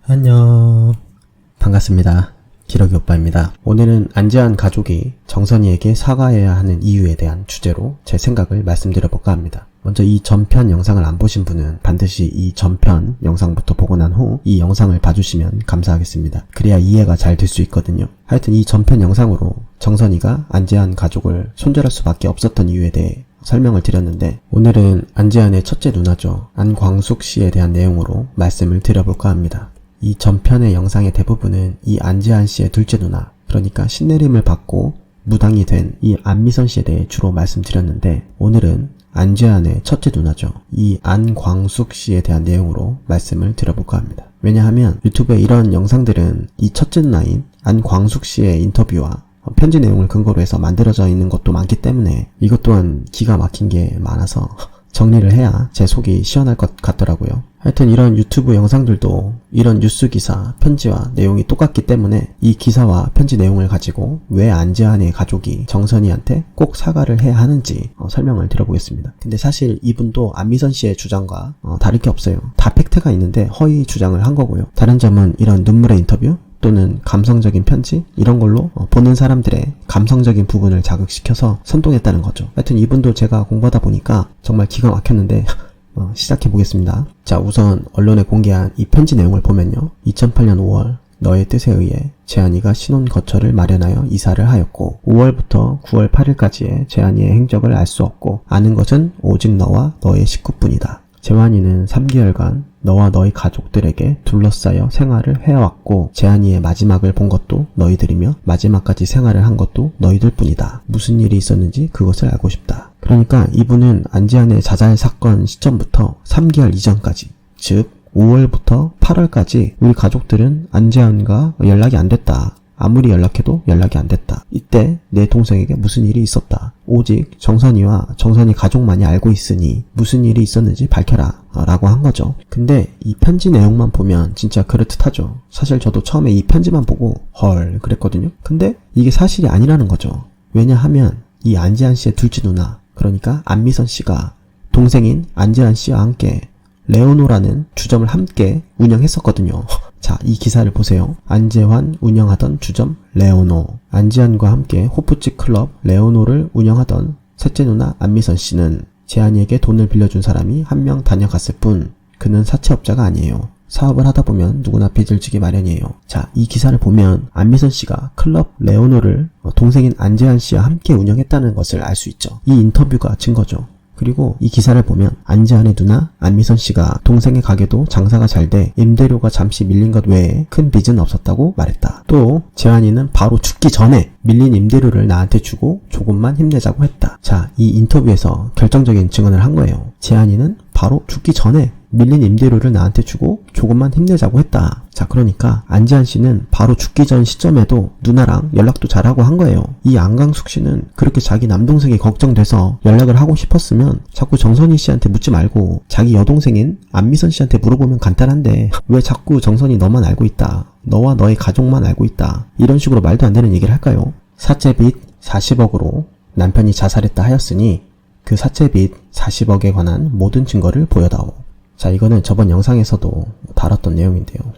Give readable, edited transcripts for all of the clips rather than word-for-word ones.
안녕. 반갑습니다. 기러기 오빠입니다. 오늘은 안재한 가족이 정선이에게 사과해야 하는 이유에 대한 주제로 제 생각을 말씀드려볼까 합니다. 먼저 이 전편 영상을 안 보신 분은 반드시 이 전편 영상부터 보고 난 후 이 영상을 봐주시면 감사하겠습니다. 그래야 이해가 잘 될 수 있거든요. 하여튼 이 전편 영상으로 정선이가 안재한 가족을 손절할 수밖에 없었던 이유에 대해 설명을 드렸는데, 오늘은 안재한의 첫째 누나죠. 안광숙 씨에 대한 내용으로 말씀을 드려볼까 합니다. 이 전편의 영상의 대부분은 이 안재한 씨의 둘째 누나, 그러니까 신내림을 받고 무당이 된 이 안미선 씨에 대해 주로 말씀드렸는데, 오늘은 안재한의 첫째 누나죠. 이 안광숙 씨에 대한 내용으로 말씀을 드려볼까 합니다. 왜냐하면 유튜브에 이런 영상들은 이 첫째 누나인 안광숙 씨의 인터뷰와 편지 내용을 근거로 해서 만들어져 있는 것도 많기 때문에 이것 또한 기가 막힌 게 많아서 정리를 해야 제 속이 시원할 것 같더라고요. 하여튼 이런 유튜브 영상들도 이런 뉴스 기사, 편지와 내용이 똑같기 때문에 이 기사와 편지 내용을 가지고 왜 안재한의 가족이 정선이한테 꼭 사과를 해야 하는지 설명을 드려보겠습니다. 근데 사실 이분도 안미선 씨의 주장과 다를 게 없어요. 다 팩트가 있는데 허위 주장을 한 거고요. 다른 점은 이런 눈물의 인터뷰 또는 감성적인 편지 이런 걸로 보는 사람들의 감성적인 부분을 자극시켜서 선동했다는 거죠. 하여튼 이분도 제가 공부하다 보니까 정말 기가 막혔는데 시작해 보겠습니다. 자, 우선 언론에 공개한 이 편지 내용을 보면요. 2008년 5월 너의 뜻에 의해 재한이가 신혼 거처를 마련하여 이사를 하였고 5월부터 9월 8일까지의 재한이의 행적을 알 수 없고 아는 것은 오직 너와 너의 식구뿐이다. 재환이는 3개월간 너와 너희 가족들에게 둘러싸여 생활을 해왔고 재한이의 마지막을 본 것도 너희들이며 마지막까지 생활을 한 것도 너희들 뿐이다. 무슨 일이 있었는지 그것을 알고 싶다. 그러니까 이분은 안재한의 자살 사건 시점부터 3개월 이전까지, 즉 5월부터 8월까지 우리 가족들은 안재한과 연락이 안 됐다. 아무리 연락해도 연락이 안 됐다. 이때 내 동생에게 무슨 일이 있었다. 오직 정선이와 정선이 가족만이 알고 있으니 무슨 일이 있었는지 밝혀라 라고 한 거죠. 근데 이 편지 내용만 보면 진짜 그럴듯하죠. 사실 저도 처음에 이 편지만 보고 헐 그랬거든요. 근데 이게 사실이 아니라는 거죠. 왜냐하면 이 안재한 씨의 둘째 누나, 그러니까 안미선 씨가 동생인 안재한 씨와 함께 레오노라는 주점을 함께 운영했었거든요. 자, 이 기사를 보세요. 안재환 운영하던 주점 레오노. 안재환과 함께 호프집 클럽 레오노를 운영하던 셋째 누나 안미선 씨는 재한이에게 돈을 빌려준 사람이 한 명 다녀갔을 뿐 그는 사채업자가 아니에요. 사업을 하다 보면 누구나 빚을 지기 마련이에요. 자, 이 기사를 보면 안미선 씨가 클럽 레오노를 동생인 안재환 씨와 함께 운영했다는 것을 알 수 있죠. 이 인터뷰가 증거죠. 그리고 이 기사를 보면 안재한의 누나 안미선 씨가 동생의 가게도 장사가 잘 돼 임대료가 잠시 밀린 것 외에 큰 빚은 없었다고 말했다. 또 재한이는 바로 죽기 전에 밀린 임대료를 나한테 주고 조금만 힘내자고 했다. 자, 이 인터뷰에서 결정적인 증언을 한 거예요. 재한이는 바로 죽기 전에 밀린 임대료를 나한테 주고 조금만 힘내자고 했다. 자, 그러니까 안재한 씨는 바로 죽기 전 시점에도 누나랑 연락도 잘하고 한 거예요. 이 안광숙 씨는 그렇게 자기 남동생이 걱정돼서 연락을 하고 싶었으면 자꾸 정선이 씨한테 묻지 말고 자기 여동생인 안미선 씨한테 물어보면 간단한데 왜 자꾸 정선이 너만 알고 있다, 너와 너의 가족만 알고 있다, 이런 식으로 말도 안 되는 얘기를 할까요? 사채빚 40억으로 남편이 자살했다 하였으니 그 사채빚 40억에 관한 모든 증거를 보여다오. 자, 이거는 저번 영상에서도 다뤘던 내용인데요.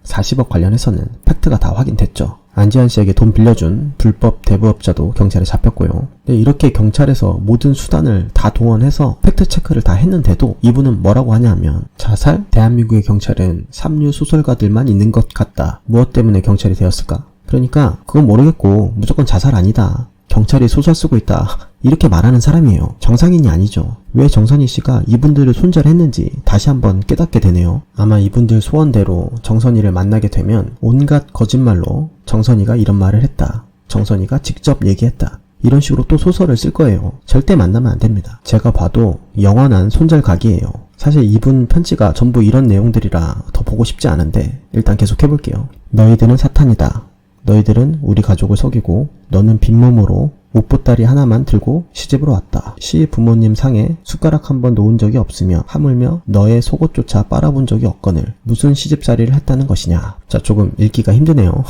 40억 관련해서는 팩트가 다 확인됐죠. 안재한 씨에게 돈 빌려준 불법 대부업자도 경찰에 잡혔고요. 이렇게 경찰에서 모든 수단을 다 동원해서 팩트체크를 다 했는데도 이분은 뭐라고 하냐면 자살? 대한민국의 경찰은 삼류 소설가들만 있는 것 같다. 무엇 때문에 경찰이 되었을까? 그러니까 그건 모르겠고 무조건 자살 아니다. 경찰이 소설 쓰고 있다. 이렇게 말하는 사람이에요. 정상인이 아니죠. 왜 정선희 씨가 이분들을 손절했는지 다시 한번 깨닫게 되네요. 아마 이분들 소원대로 정선희를 만나게 되면 온갖 거짓말로 정선희가 이런 말을 했다, 정선희가 직접 얘기했다, 이런 식으로 또 소설을 쓸 거예요. 절대 만나면 안 됩니다. 제가 봐도 영원한 손절각이에요. 사실 이분 편지가 전부 이런 내용들이라 더 보고 싶지 않은데 일단 계속 해볼게요. 너희들은 사탄이다. 너희들은 우리 가족을 속이고 너는 빈몸으로 옷보따리 하나만 들고 시집으로 왔다. 시부모님 상에 숟가락 한 번 놓은 적이 없으며 하물며 너의 속옷조차 빨아본 적이 없거늘 무슨 시집살이를 했다는 것이냐. 자, 조금 읽기가 힘드네요.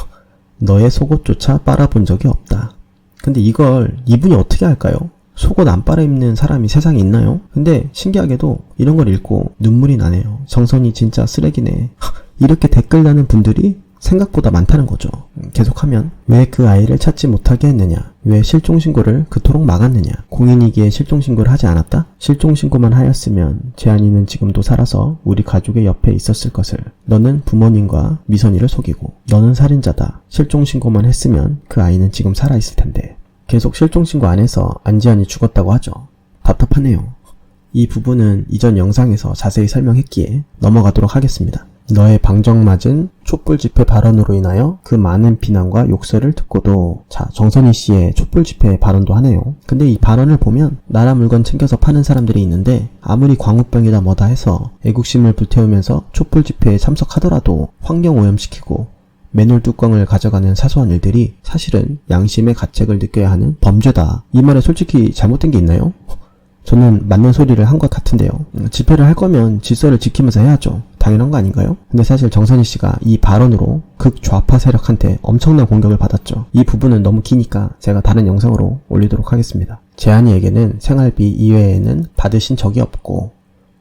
너의 속옷조차 빨아본 적이 없다. 근데 이걸 이분이 어떻게 할까요? 속옷 안 빨아입는 사람이 세상에 있나요? 근데 신기하게도 이런 걸 읽고 눈물이 나네요. 정선이 진짜 쓰레기네. 이렇게 댓글 다는 분들이 생각보다 많다는 거죠. 계속하면 왜 그 아이를 찾지 못하게 했느냐? 왜 실종신고를 그토록 막았느냐? 공인이기에 실종신고를 하지 않았다? 실종신고만 하였으면 재한이는 지금도 살아서 우리 가족의 옆에 있었을 것을. 너는 부모님과 미선이를 속이고 너는 살인자다. 실종신고만 했으면 그 아이는 지금 살아있을 텐데. 계속 실종신고 안 해서 안지환이 죽었다고 하죠. 답답하네요. 이 부분은 이전 영상에서 자세히 설명했기에 넘어가도록 하겠습니다. 너의 방정맞은 촛불 집회 발언으로 인하여 그 많은 비난과 욕설을 듣고도 정선희 씨의 촛불 집회 발언도 하네요. 근데 이 발언을 보면 나라 물건 챙겨서 파는 사람들이 있는데 아무리 광우병이다 뭐다 해서 애국심을 불태우면서 촛불 집회에 참석하더라도 환경 오염시키고 맨홀 뚜껑을 가져가는 사소한 일들이 사실은 양심의 가책을 느껴야 하는 범죄다. 이 말에 솔직히 잘못된 게 있나요? 저는 맞는 소리를 한 것 같은데요. 집회를 할 거면 질서를 지키면서 해야죠. 당연한 거 아닌가요? 근데 사실 정선희 씨가 이 발언으로 극좌파 세력한테 엄청난 공격을 받았죠. 이 부분은 너무 기니까 제가 다른 영상으로 올리도록 하겠습니다. 재한이에게는 생활비 이외에는 받으신 적이 없고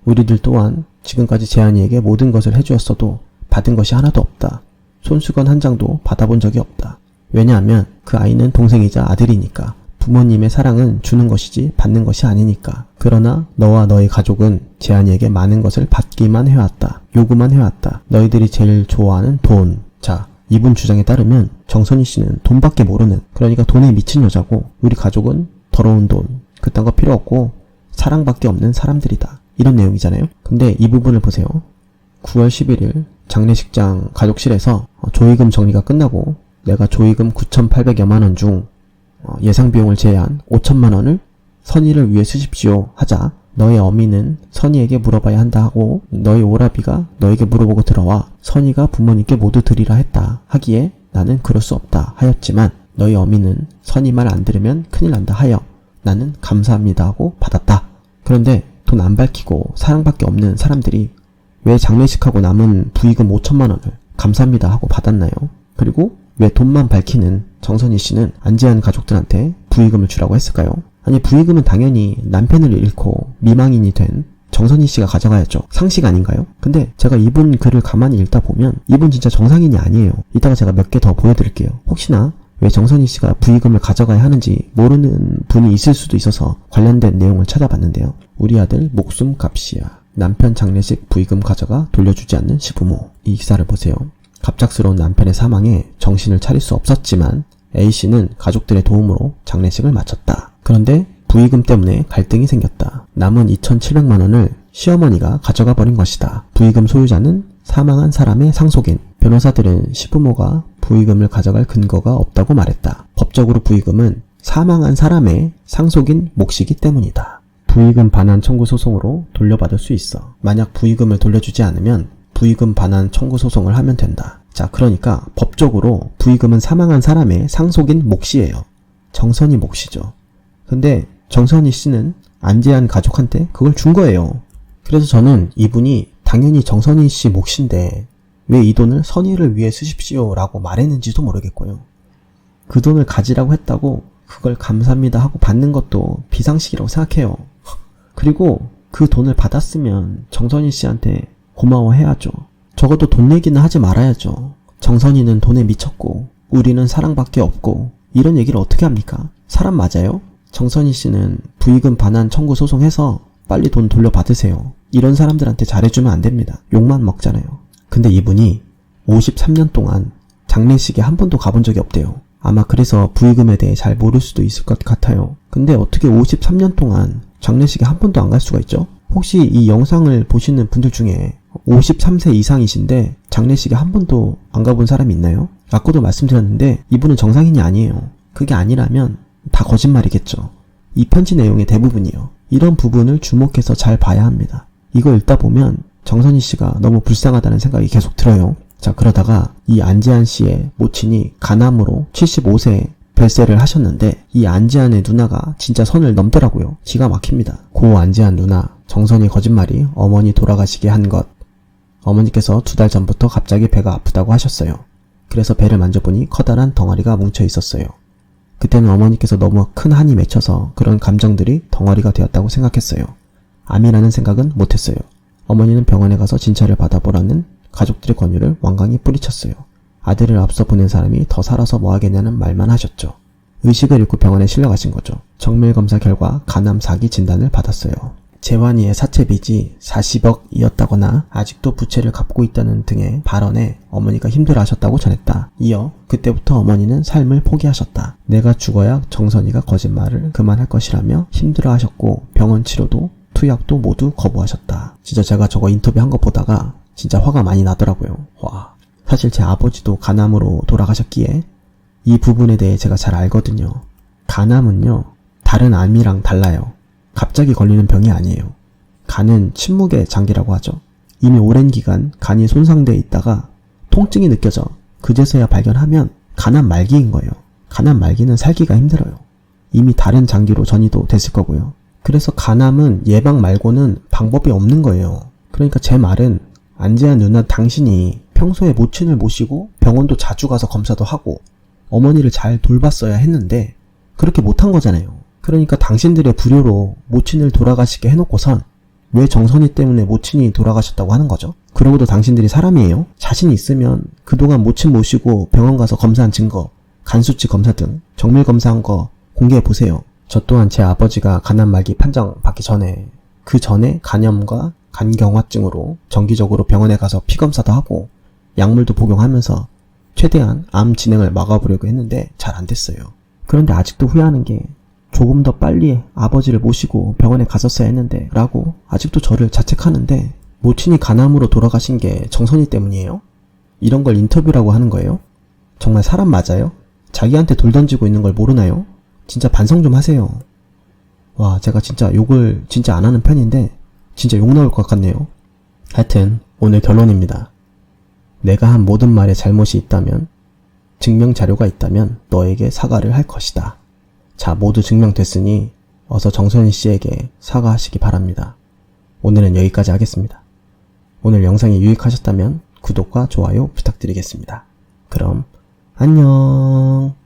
우리들 또한 지금까지 재한이에게 모든 것을 해주었어도 받은 것이 하나도 없다. 손수건 한 장도 받아본 적이 없다. 왜냐하면 그 아이는 동생이자 아들이니까. 부모님의 사랑은 주는 것이지 받는 것이 아니니까. 그러나 너와 너의 가족은 재한이에게 많은 것을 받기만 해왔다. 요구만 해왔다. 너희들이 제일 좋아하는 돈. 이분 주장에 따르면 정선희 씨는 돈밖에 모르는, 그러니까 돈에 미친 여자고 우리 가족은 더러운 돈, 그딴 거 필요 없고 사랑밖에 없는 사람들이다. 이런 내용이잖아요. 근데 이 부분을 보세요. 9월 11일 장례식장 가족실에서 조의금 정리가 끝나고 내가 조의금 9,800여만 원 중 예상비용을 제외한 5천만 원을 선희를 위해 쓰십시오 하자 너의 어미는 선희에게 물어봐야 한다 하고 너의 오라비가 너에게 물어보고 들어와 선희가 부모님께 모두 드리라 했다 하기에 나는 그럴 수 없다 하였지만 너희 어미는 선희 말 안 들으면 큰일 난다 하여 나는 감사합니다 하고 받았다. 그런데 돈 안 밝히고 사랑밖에 없는 사람들이 왜 장례식하고 남은 부의금 5천만 원을 감사합니다 하고 받았나요? 그리고 왜 돈만 밝히는 정선희 씨는 안지환 가족들한테 부의금을 주라고 했을까요? 아니, 부의금은 당연히 남편을 잃고 미망인이 된 정선희 씨가 가져가야죠. 상식 아닌가요? 근데 제가 이분 글을 가만히 읽다 보면 이분 진짜 정상인이 아니에요. 이따가 제가 몇 개 더 보여드릴게요. 혹시나 왜 정선희 씨가 부의금을 가져가야 하는지 모르는 분이 있을 수도 있어서 관련된 내용을 찾아봤는데요. 우리 아들 목숨 값이야. 남편 장례식 부의금 가져가 돌려주지 않는 시부모. 이 기사를 보세요. 갑작스러운 남편의 사망에 정신을 차릴 수 없었지만 A씨는 가족들의 도움으로 장례식을 마쳤다. 그런데 부의금 때문에 갈등이 생겼다. 남은 2,700만 원을 시어머니가 가져가 버린 것이다. 부의금 소유자는 사망한 사람의 상속인. 변호사들은 시부모가 부의금을 가져갈 근거가 없다고 말했다. 법적으로 부의금은 사망한 사람의 상속인 몫이기 때문이다. 부의금 반환 청구 소송으로 돌려받을 수 있어. 만약 부의금을 돌려주지 않으면 부의금 반환 청구 소송을 하면 된다. 그러니까 법적으로 부의금은 사망한 사람의 상속인 몫이에요. 정선희 몫이죠. 근데 정선희 씨는 안지환 가족한테 그걸 준 거예요. 그래서 저는 이분이 당연히 정선희 씨 몫인데 왜 이 돈을 선희를 위해 쓰십시오 라고 말했는지도 모르겠고요. 그 돈을 가지라고 했다고 그걸 감사합니다 하고 받는 것도 비상식이라고 생각해요. 그리고 그 돈을 받았으면 정선희 씨한테 고마워해야죠. 적어도 돈 얘기는 하지 말아야죠. 정선희는 돈에 미쳤고 우리는 사랑밖에 없고 이런 얘기를 어떻게 합니까? 사람 맞아요? 정선희 씨는 부의금 반환 청구 소송해서 빨리 돈 돌려받으세요. 이런 사람들한테 잘해주면 안 됩니다. 욕만 먹잖아요. 근데 이분이 53년 동안 장례식에 한 번도 가본 적이 없대요. 아마 그래서 부의금에 대해 잘 모를 수도 있을 것 같아요. 근데 어떻게 53년 동안 장례식에 한 번도 안 갈 수가 있죠? 혹시 이 영상을 보시는 분들 중에 53세 이상이신데 장례식에 한 번도 안 가본 사람이 있나요? 아까도 말씀드렸는데 이분은 정상인이 아니에요. 그게 아니라면 다 거짓말이겠죠. 이 편지 내용의 대부분이요. 이런 부분을 주목해서 잘 봐야 합니다. 이거 읽다 보면 정선희 씨가 너무 불쌍하다는 생각이 계속 들어요. 그러다가 이 안지환 씨의 모친이 간암으로 75세 별세를 하셨는데 이 안지환의 누나가 진짜 선을 넘더라고요. 기가 막힙니다. 고 안지환 누나, 정선희 거짓말이 어머니 돌아가시게 한 것. 어머니께서 2달 전부터 갑자기 배가 아프다고 하셨어요. 그래서 배를 만져보니 커다란 덩어리가 뭉쳐 있었어요. 그때는 어머니께서 너무 큰 한이 맺혀서 그런 감정들이 덩어리가 되었다고 생각했어요. 암이라는 생각은 못했어요. 어머니는 병원에 가서 진찰을 받아보라는 가족들의 권유를 완강히 뿌리쳤어요. 아들을 앞서 보낸 사람이 더 살아서 뭐 하겠냐는 말만 하셨죠. 의식을 잃고 병원에 실려가신 거죠. 정밀검사 결과 간암 4기 진단을 받았어요. 재환이의 사채 빚이 40억이었다거나 아직도 부채를 갚고 있다는 등의 발언에 어머니가 힘들어하셨다고 전했다. 이어 그때부터 어머니는 삶을 포기하셨다. 내가 죽어야 정선이가 거짓말을 그만할 것이라며 힘들어하셨고 병원 치료도 투약도 모두 거부하셨다. 진짜 제가 저거 인터뷰 한 거 보다가 진짜 화가 많이 나더라고요. 와. 사실 제 아버지도 간암으로 돌아가셨기에 이 부분에 대해 제가 잘 알거든요. 간암은요, 다른 암이랑 달라요. 갑자기 걸리는 병이 아니에요. 간은 침묵의 장기라고 하죠. 이미 오랜 기간 간이 손상되어 있다가 통증이 느껴져 그제서야 발견하면 간암 말기인 거예요. 간암 말기는 살기가 힘들어요. 이미 다른 장기로 전이도 됐을 거고요. 그래서 간암은 예방 말고는 방법이 없는 거예요. 그러니까 제 말은 안재한 누나 당신이 평소에 모친을 모시고 병원도 자주 가서 검사도 하고 어머니를 잘 돌봤어야 했는데 그렇게 못한 거잖아요. 그러니까 당신들의 불효로 모친을 돌아가시게 해놓고선 왜 정선이 때문에 모친이 돌아가셨다고 하는 거죠? 그러고도 당신들이 사람이에요? 자신 있으면 그동안 모친 모시고 병원 가서 검사한 증거, 간수치 검사 등 정밀 검사한 거 공개해보세요. 저 또한 제 아버지가 간암 말기 판정 받기 전에 그 전에 간염과 간경화증으로 정기적으로 병원에 가서 피검사도 하고 약물도 복용하면서 최대한 암 진행을 막아보려고 했는데 잘 안 됐어요. 그런데 아직도 후회하는 게 조금 더 빨리 아버지를 모시고 병원에 갔었어야 했는데 라고 아직도 저를 자책하는데 모친이 간암으로 돌아가신 게 정선이 때문이에요? 이런 걸 인터뷰라고 하는 거예요? 정말 사람 맞아요? 자기한테 돌 던지고 있는 걸 모르나요? 진짜 반성 좀 하세요. 와, 제가 진짜 욕을 진짜 안 하는 편인데 진짜 욕 나올 것 같네요. 하여튼 오늘 결론입니다. 내가 한 모든 말에 잘못이 있다면, 증명 자료가 있다면 너에게 사과를 할 것이다. 자, 모두 증명됐으니 어서 정선희 씨에게 사과하시기 바랍니다. 오늘은 여기까지 하겠습니다. 오늘 영상이 유익하셨다면 구독과 좋아요 부탁드리겠습니다. 그럼 안녕.